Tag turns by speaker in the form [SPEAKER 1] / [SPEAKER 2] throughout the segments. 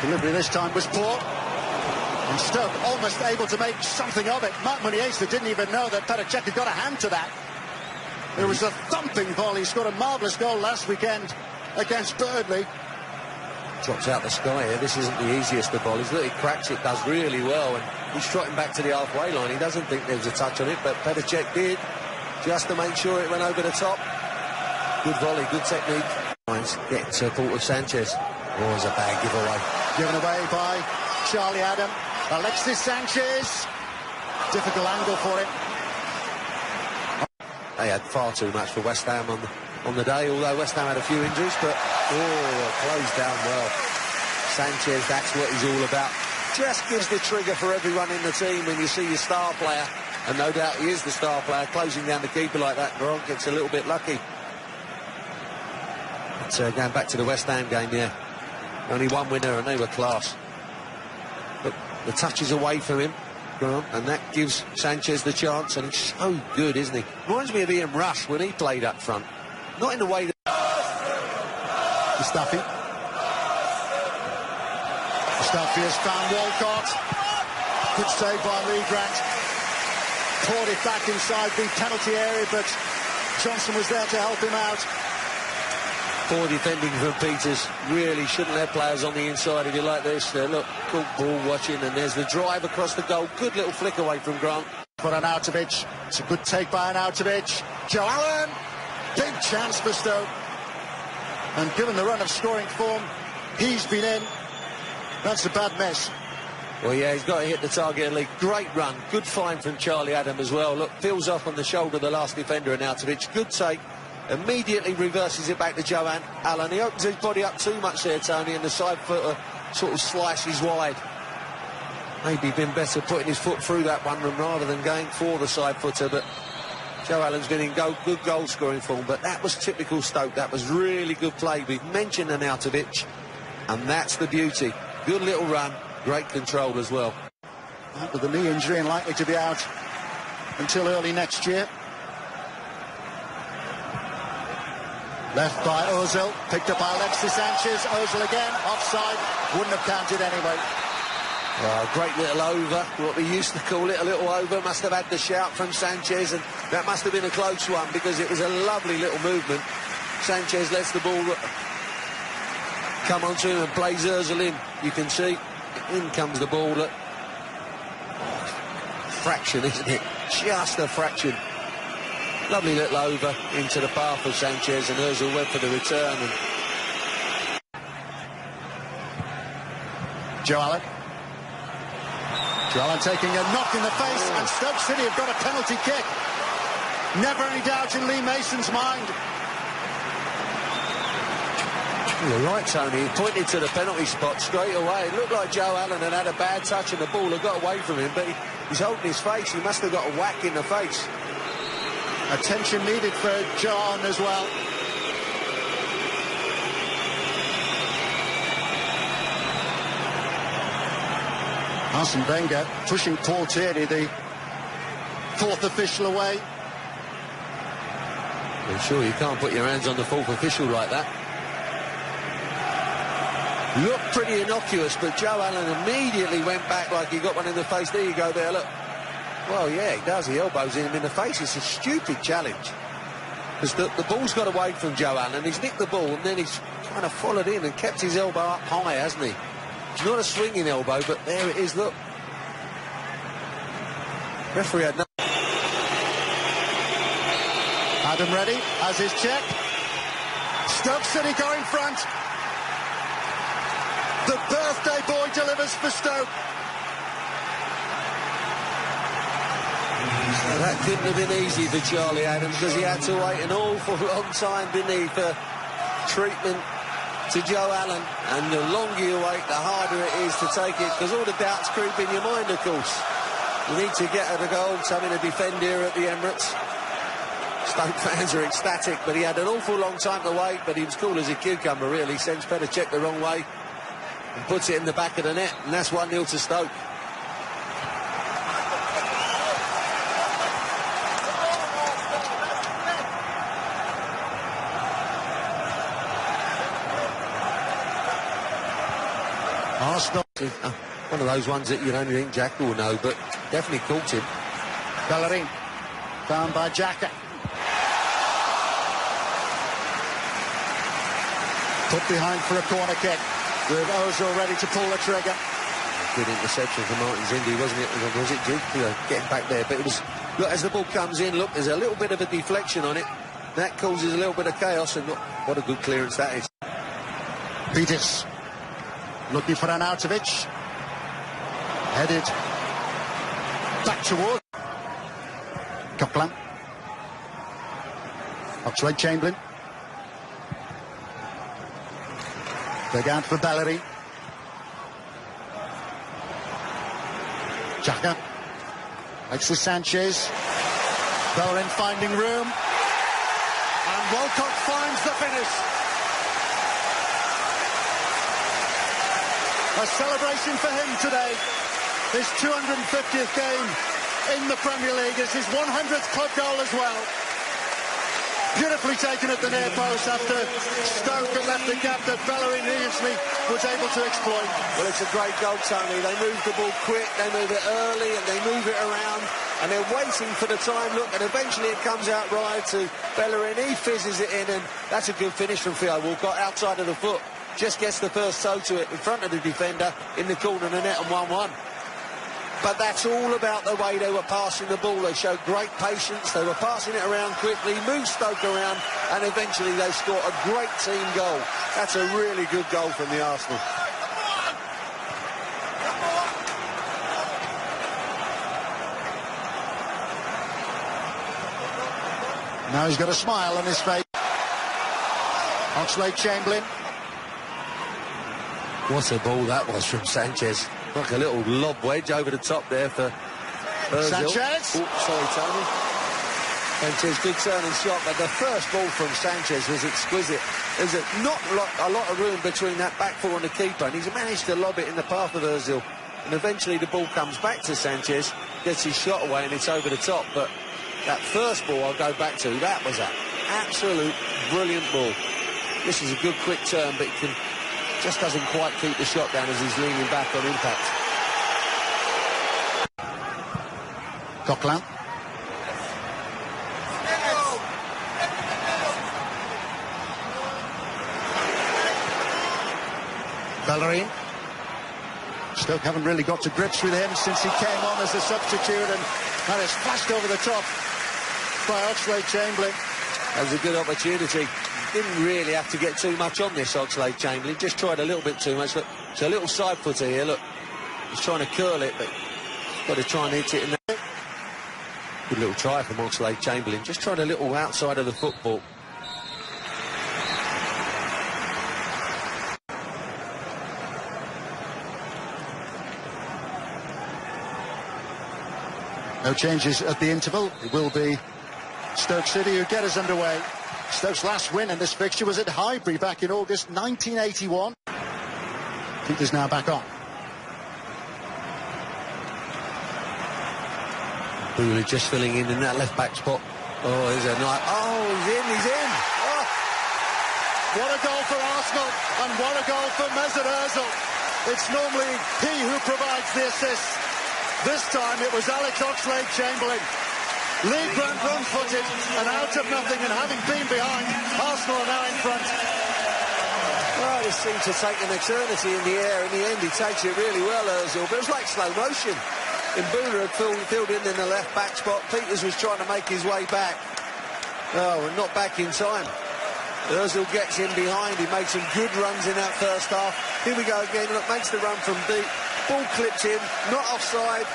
[SPEAKER 1] Delivery this time was poor. And Stoke almost able to make something of it. Mark Muniesta didn't even know that Petr Cech had got a hand to that. It was a thumping volley. He scored a marvellous goal last weekend against Burnley.
[SPEAKER 2] Drops out the sky here. This isn't the easiest of volleys. Look, he cracks it, does really well, and he's trotting back to the halfway line. He doesn't think there was a touch on it, but Petr Cech did, just to make sure it went over the top. Good volley, good technique. Getting to the of Sanchez. Oh, it's a bad giveaway.
[SPEAKER 1] Given away by Charlie Adam. Alexis Sanchez. Difficult angle for him.
[SPEAKER 2] They had far too much for West Ham on the day, although West Ham had a few injuries, but closed down well. Sanchez, that's what he's all about. Just gives the trigger for everyone in the team when you see your star player, and no doubt he is the star player, closing down the keeper like that. Gronk gets a little bit lucky. But going back to the West Ham game, yeah, only one winner and they were class. But the touch is away from him, Grant, and that gives Sanchez the chance, and he's so good, isn't he? Reminds me of Ian Rush when he played up front. Not in the way that...
[SPEAKER 1] Mustafi. Mustafi has found Walcott. Good save by Lee Grant. Poured it back inside the penalty area, but Johnson was there to help him out.
[SPEAKER 2] Poor defending from Peters. Really shouldn't let players on the inside if you like this. Look, good ball watching, and there's the drive across the goal. Good little flick away from Grant.
[SPEAKER 1] For Arnautovic. It's a good take by Arnautovic. Joe Allen. Big chance for Stoke. And given the run of scoring form he's been in, that's a bad mess.
[SPEAKER 2] Well, yeah, he's got to hit the target league. Great run. Good find from Charlie Adam as well. Look, peels off on the shoulder of the last defender, Arnautovic. Good take. Immediately reverses it back to Joe Allen. He opens his body up too much there, Tony, and the side footer sort of slices wide. Maybe been better putting his foot through that one rather than going for the side footer, but Joe Allen's been in good goal scoring form, but that was typical Stoke. That was really good play. We've mentioned Arnautovic, and that's the beauty. Good little run, great control as well.
[SPEAKER 1] With the knee injury and likely to be out until early next year. Left by Ozil, picked up by Alexis Sanchez. Ozil again, offside, wouldn't have counted anyway.
[SPEAKER 2] Oh, great little over, what we used to call it, a little over. Must have had the shout from Sanchez, and that must have been a close one because it was a lovely little movement. Sanchez lets the ball come onto him and plays Ozil in. You can see, in comes the ball. Fraction, isn't it? Just a fraction. Lovely little over into the path of Sanchez, and Ozil went for the return. And
[SPEAKER 1] Joe Allen. Joe Allen taking a knock in the face, and Stoke City have got a penalty kick. Never any doubt in Lee Mason's mind.
[SPEAKER 2] You're right, Tony. He pointed to the penalty spot straight away. It looked like Joe Allen had a bad touch and the ball had got away from him, but he's holding his face. He must have got a whack in the face.
[SPEAKER 1] Attention needed for John as well. Arsene Wenger pushing Paul Tierney, the fourth official, away.
[SPEAKER 2] I'm sure you can't put your hands on the fourth official like that. Looked pretty innocuous, but Joe Allen immediately went back like he got one in the face. There you go there, look. Well, yeah, he does. He elbows him in the face. It's a stupid challenge. Because the ball's got away from Joe Allen. He's nicked the ball, and then he's kind of followed in and kept his elbow up high, hasn't he? It's not a swinging elbow, but there it is, look. Referee had no...
[SPEAKER 1] Adam ready, as is Cech. Stoke City go in front. The birthday boy delivers for Stoke.
[SPEAKER 2] That couldn't have been easy for Charlie Adam, because he had to wait an awful long time, didn't he, for treatment to Joe Allen. And the longer you wait, the harder it is to take it, because all the doubts creep in your mind, of course. You need to get at a goal, something to defend here at the Emirates. Stoke fans are ecstatic, but he had an awful long time to wait, but he was cool as a cucumber, really. Sends Petr Cech the wrong way and puts it in the back of the net, and that's 1-0 to Stoke.
[SPEAKER 1] Arsenal.
[SPEAKER 2] One of those ones that you'd only think Jack will know, but definitely caught him.
[SPEAKER 1] Bellerin, found by Xhaka. Put behind for a corner kick, with Ozil ready to pull the trigger.
[SPEAKER 2] Good interception from Martin Zindi, wasn't it? Was it Duke? Getting back there, but it was... Look, as the ball comes in, look, there's a little bit of a deflection on it. That causes a little bit of chaos, and look, what a good clearance that is.
[SPEAKER 1] Peters, looking for Arnautovic. Headed back toward Coquelin. Oxlade-Chamberlain. Big out for Bellerin. Xhaka. Alexis Sanchez. Bellerin finding room. And Walcott finds the finish. A celebration for him today. His 250th game in the Premier League. It's his 100th club goal as well. Beautifully taken at the near post after Stoke had left the gap that Bellerin easily was able to exploit.
[SPEAKER 2] Well, it's a great goal, Tony. They move the ball quick, they move it early, and they move it around, and they're waiting for the time, look, and eventually it comes out right to Bellerin. He fizzes it in, and that's a good finish from Theo Walcott outside of the foot. Just gets the first toe to it in front of the defender in the corner of the net, and 1-1. But that's all about the way they were passing the ball. They showed great patience. They were passing it around quickly, moved Stoke around, and eventually they scored a great team goal. That's a really good goal from the Arsenal.
[SPEAKER 1] Now he's got a smile on his face. Oxlade-Chamberlain.
[SPEAKER 2] What a ball that was from Sanchez. Like a little lob wedge over the top there for Ozil.
[SPEAKER 1] Sanchez!
[SPEAKER 2] Oh, sorry, Tony. Sanchez, good turning shot, but the first ball from Sanchez was exquisite. There's not a lot of room between that back four and the keeper, and he's managed to lob it in the path of Ozil. And eventually the ball comes back to Sanchez, gets his shot away, and it's over the top. But that first ball I'll go back to, that was an absolute brilliant ball. This is a good quick turn, but he just doesn't quite keep the shot down as he's leaning back on impact.
[SPEAKER 1] Coquelin. Bellerin. Stoke haven't really got to grips with him since he came on as a substitute, and that is flashed over the top by Oxlade-Chamberlain.
[SPEAKER 2] That was a good opportunity. Didn't really have to get too much on this, Oxlade-Chamberlain. Just tried a little bit too much. Look, it's a little side footer here. Look, he's trying to curl it, but got to try and hit it in there. Good little try from Oxlade-Chamberlain. Just tried a little outside of the football.
[SPEAKER 1] No changes at the interval. It will be Stoke City who get us underway. Stoke's last win in this fixture was at Highbury back in August 1981. Peters now back on.
[SPEAKER 2] Bula just filling in that left-back spot. Oh, there's a nice... Oh, he's in! Oh.
[SPEAKER 1] What a goal for Arsenal, and what a goal for Mesut Ozil. It's normally he who provides the assist. This time it was Alex Oxlade-Chamberlain. Lee Grant run-footed and out of nothing, and having been behind, Arsenal are now in front.
[SPEAKER 2] Well, this seemed to take an eternity in the air. In the end, he takes it really well, Ozil, but it was like slow motion. Mbula had filled in the left-back spot. Peters was trying to make his way back. Oh, and not back in time. Ozil gets in behind. He made some good runs in that first half. Here we go again. Look, makes the run from deep. Ball clipped in, not offside.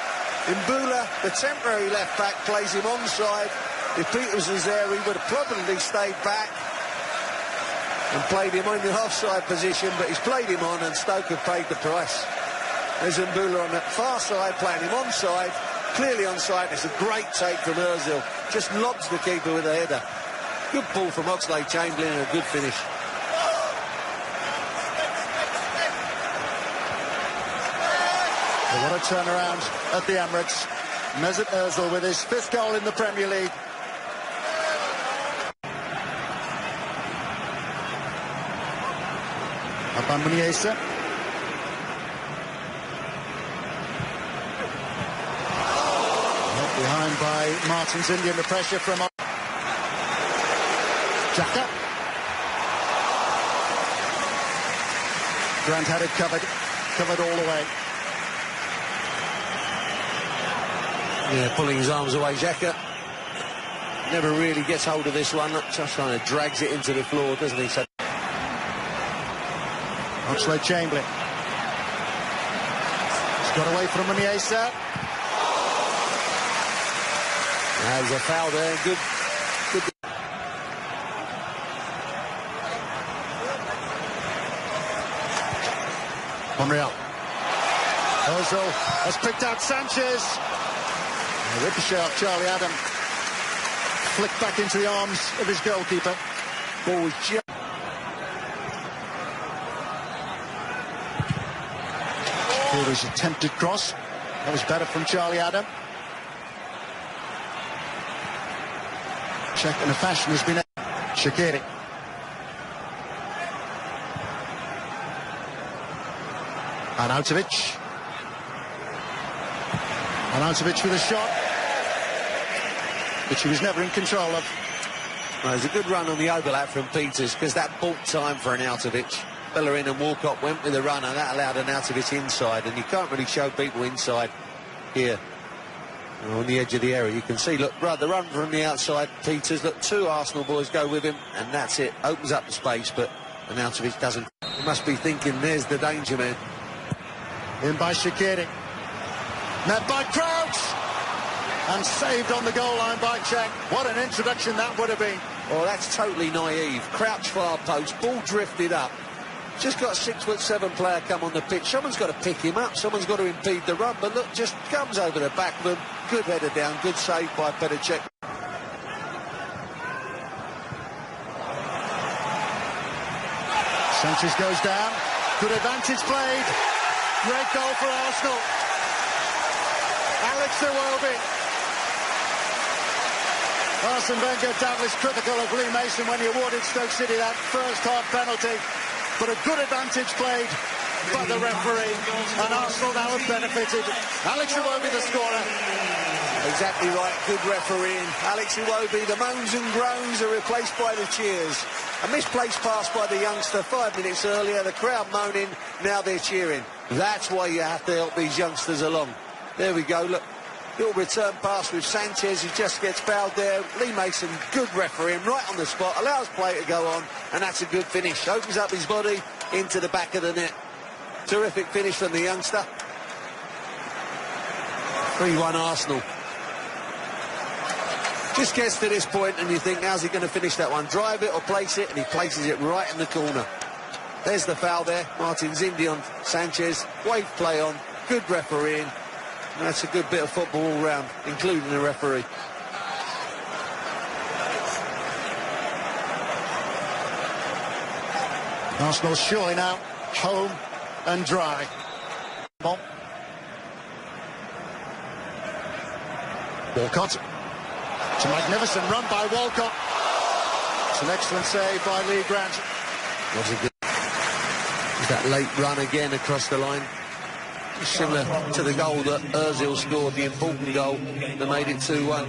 [SPEAKER 2] Mbula, the temporary left-back, plays him onside. If Peters was there, he would have probably stayed back and played him in the offside position, but he's played him on, and Stoke have paid the price. There's Mbula on that far side, playing him onside, clearly onside. It's a great take from Ozil. Just lobs the keeper with a header. Good ball from Oxlade-Chamberlain and a good finish.
[SPEAKER 1] What a turnaround at the Emirates. Mesut Ozil with his 5th goal in the Premier League. Muniesa. Found by Martin's Indian, the pressure from Xhaka. Grant had it covered all the way.
[SPEAKER 2] Yeah, pulling his arms away, Xhaka. Never really gets hold of this one. Just kind of drags it into the floor, doesn't he? So
[SPEAKER 1] Oxlade-Chamberlain. He's got away from Muniesa.
[SPEAKER 2] There's a foul there. Good.
[SPEAKER 1] Monreal. Ozil has picked out Sanchez. A ricochet off Charlie Adam. Flicked back into the arms of his goalkeeper. Ball was just... His attempted cross. That was better from Charlie Adam. Check in a fashion has been... Shaqiri. Arnautovic. Arnautovic with a shot, which he was never in control of.
[SPEAKER 2] Well, there's a good run on the overlap from Peters, because that bought time for Arnautovic. Bellerin and Walcott went with the run, and that allowed Arnautovic inside, and you can't really show people inside here on the edge of the area. You can see, look, the run from the outside, Peters, look, two Arsenal boys go with him, and that's it. Opens up the space, but Arnautovic doesn't. He must be thinking, there's the danger man.
[SPEAKER 1] In by Shaqiri. Met by Crouch. And saved on the goal line by Czech. What an introduction that would have been.
[SPEAKER 2] Oh, that's totally naive. Crouch far post, ball drifted up. Just got a 6'7" player come on the pitch. Someone's got to pick him up. Someone's got to impede the run. But look, just comes over the back of him. Good header down. Good save by Petr.
[SPEAKER 1] Sanchez goes down. Good advantage played. Great goal for Arsenal. Alex Iwobi. Arsene Wenger doubtless critical of Lee Mason when he awarded Stoke City that first half penalty. But a good advantage played by the referee. And Arsenal now have benefited. Alex Iwobi the scorer.
[SPEAKER 2] Exactly right, good refereeing. Alex Iwobi, the moans and groans are replaced by the cheers. A misplaced pass by the youngster 5 minutes earlier, the crowd moaning, now they're cheering. That's why you have to help these youngsters along. There we go, look, little return pass with Sanchez, he just gets fouled there. Lee Mason, good refereeing, right on the spot, allows play to go on, and that's a good finish. Opens up his body into the back of the net. Terrific finish from the youngster. 3-1 Arsenal. Just gets to this point and you think, how's he going to finish that one? Drive it or place it? And he places it right in the corner. There's the foul there. Martin's Indian on Sanchez. Wave play on. Good refereeing. And that's a good bit of football all round, including the referee.
[SPEAKER 1] Arsenal surely now home and dry. Walcott. It's a magnificent run by Walcott. It's an excellent save by Lee Grant.
[SPEAKER 2] Was a good... that late run again across the line. Similar to the goal that Ozil scored, the important goal that made it 2-1.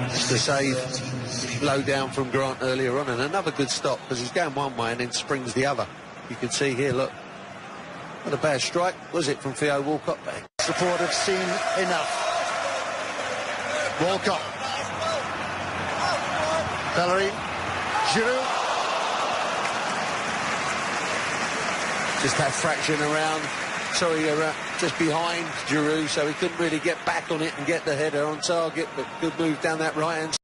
[SPEAKER 2] Just a save low down from Grant earlier on, and another good stop because he's going one way and then springs the other. You can see here, look, not a bad strike, was it, from Theo Walcott?
[SPEAKER 1] Support have seen enough. Walcott. Bellerin. Giroud.
[SPEAKER 2] Just had fraction around, just behind Giroud, so he couldn't really get back on it and get the header on target, but good move down that right hand